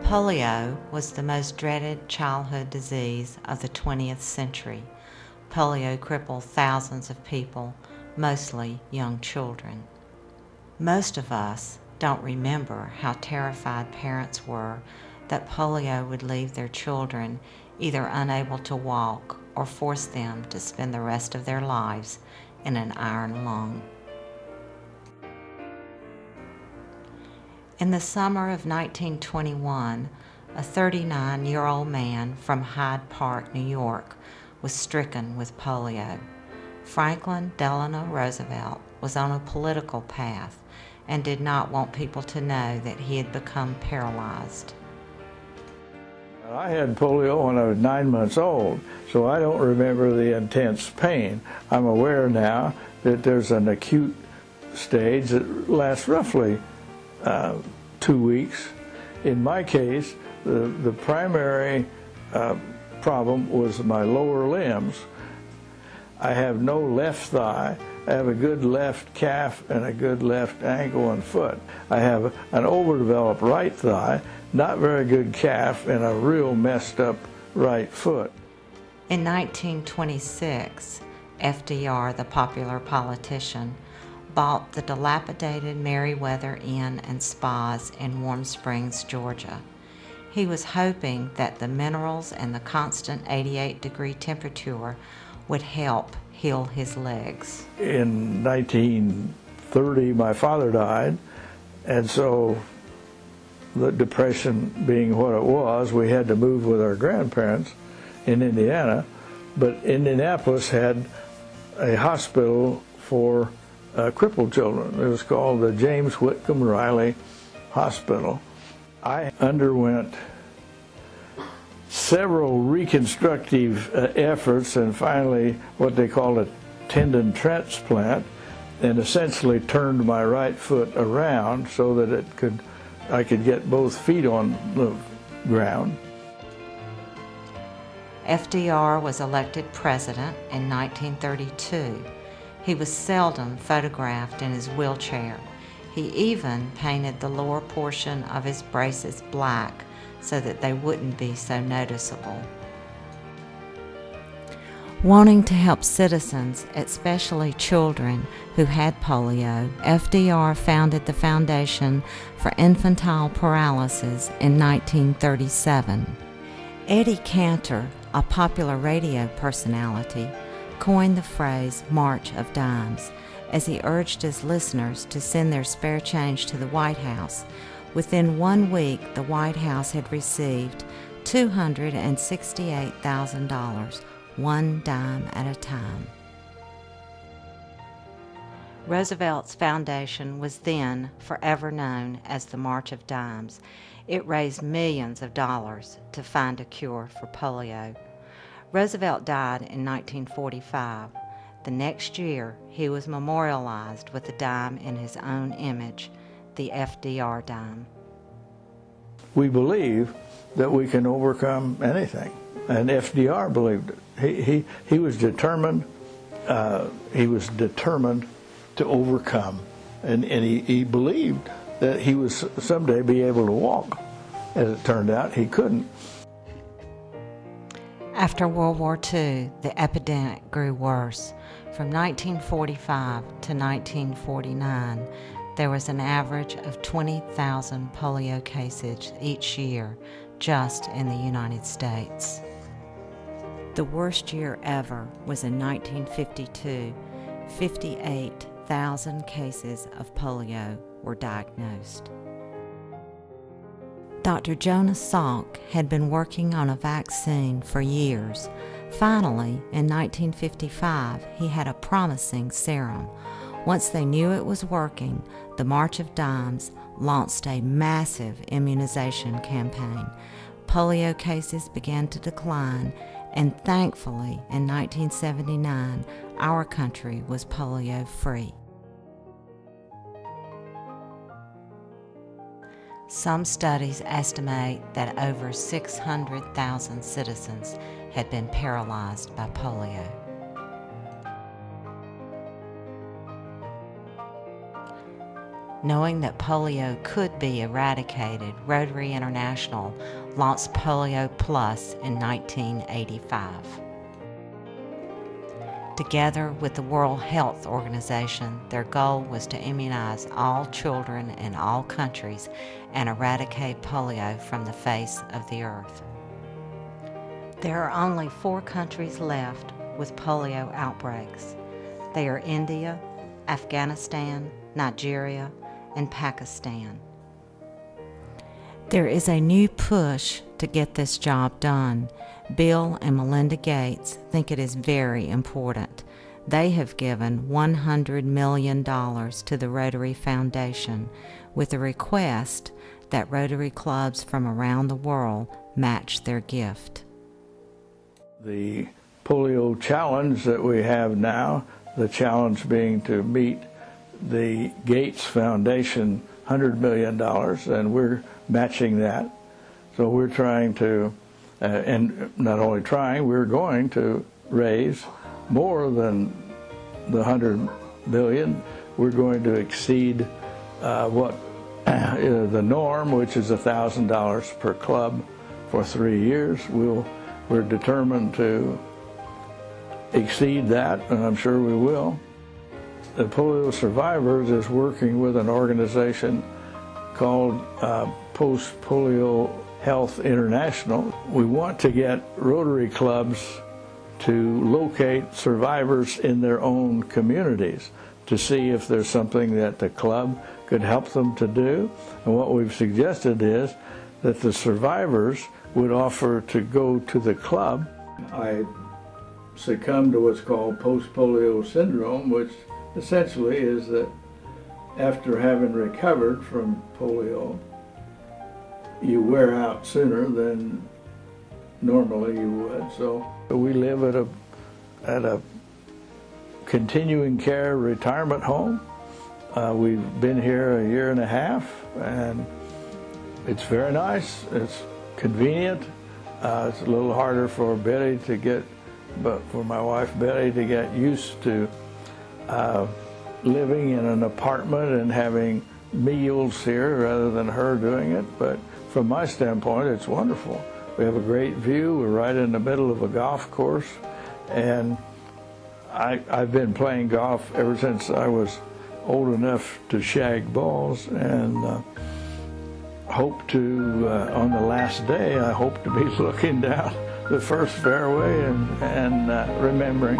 Polio was the most dreaded childhood disease of the 20th century. Polio crippled thousands of people, mostly young children. Most of us don't remember how terrified parents were that polio would leave their children either unable to walk or force them to spend the rest of their lives in an iron lung. In the summer of 1921, a 39-year-old man from Hyde Park, New York, was stricken with polio. Franklin Delano Roosevelt was on a political path and did not want people to know that he had become paralyzed. I had polio when I was 9 months old, so I don't remember the intense pain. I'm aware now that there's an acute stage that lasts roughly 2 weeks. In my case, the primary problem was my lower limbs. I have no left thigh. I have a good left calf and a good left ankle and foot. I have an overdeveloped right thigh, not very good calf, and a real messed up right foot. In 1926, FDR, the popular politician, bought the dilapidated Merriweather Inn and Spas in Warm Springs, Georgia. He was hoping that the minerals and the constant 88-degree temperature would help heal his legs. In 1930, my father died, and so the Depression being what it was, we had to move with our grandparents in Indiana, but Indianapolis had a hospital for crippled children. It was called the James Whitcomb Riley Hospital. I underwent several reconstructive efforts and finally what they call a tendon transplant, and essentially turned my right foot around so that I could get both feet on the ground. FDR was elected president in 1932. He was seldom photographed in his wheelchair. He even painted the lower portion of his braces black so that they wouldn't be so noticeable. Wanting to help citizens, especially children who had polio, FDR founded the Foundation for Infantile Paralysis in 1937. Eddie Cantor, a popular radio personality, coined the phrase March of Dimes as he urged his listeners to send their spare change to the White House. Within 1 week, the White House had received $268,000, one dime at a time. Roosevelt's foundation was then forever known as the March of Dimes. It raised millions of dollars to find a cure for polio. Roosevelt died in 1945. The next year, he was memorialized with a dime in his own image, the FDR dime. We believe that we can overcome anything, and FDR believed it. He was determined. He was determined to overcome, and he believed that he would someday be able to walk. As it turned out, he couldn't. After World War II, the epidemic grew worse. From 1945 to 1949, there was an average of 20,000 polio cases each year just in the United States. The worst year ever was in 1952. 58,000 cases of polio were diagnosed. Dr. Jonas Salk had been working on a vaccine for years. Finally, in 1955, he had a promising serum. Once they knew it was working, the March of Dimes launched a massive immunization campaign. Polio cases began to decline, and thankfully, in 1979, our country was polio-free. Some studies estimate that over 600,000 citizens had been paralyzed by polio. Knowing that polio could be eradicated, Rotary International launched Polio Plus in 1985. Together with the World Health Organization, their goal was to immunize all children in all countries and eradicate polio from the face of the earth. There are only 4 countries left with polio outbreaks. They are India, Afghanistan, Nigeria, and Pakistan. There is a new push to get this job done. Bill and Melinda Gates think it is very important. They have given $100 million to the Rotary Foundation with a request that Rotary clubs from around the world match their gift. The polio challenge that we have now, the challenge being to meet the Gates Foundation $100 million, and we're matching that. So we're trying to, and not only trying, we're going to raise more than the $100 million. We're going to exceed what the norm, which is $1,000 per club for 3 years. We're determined to exceed that, and I'm sure we will. The Polio Survivors is working with an organization called Post-Polio Health International. We want to get Rotary clubs to locate survivors in their own communities to see if there's something that the club could help them to do. And what we've suggested is that the survivors would offer to go to the club. I succumbed to what's called post-polio syndrome, which essentially is that after having recovered from polio, you wear out sooner than normally you would. So we live at a continuing care retirement home. We've been here 1.5 years, and it's very nice. It's convenient. It's a little harder for Betty to get, but for my wife Betty to get used to living in an apartment and having meals here rather than her doing it. But from my standpoint, it's wonderful. We have a great view. We're right in the middle of a golf course, and I've been playing golf ever since I was old enough to shag balls, and hope to, on the last day, I hope to be looking down the first fairway and remembering.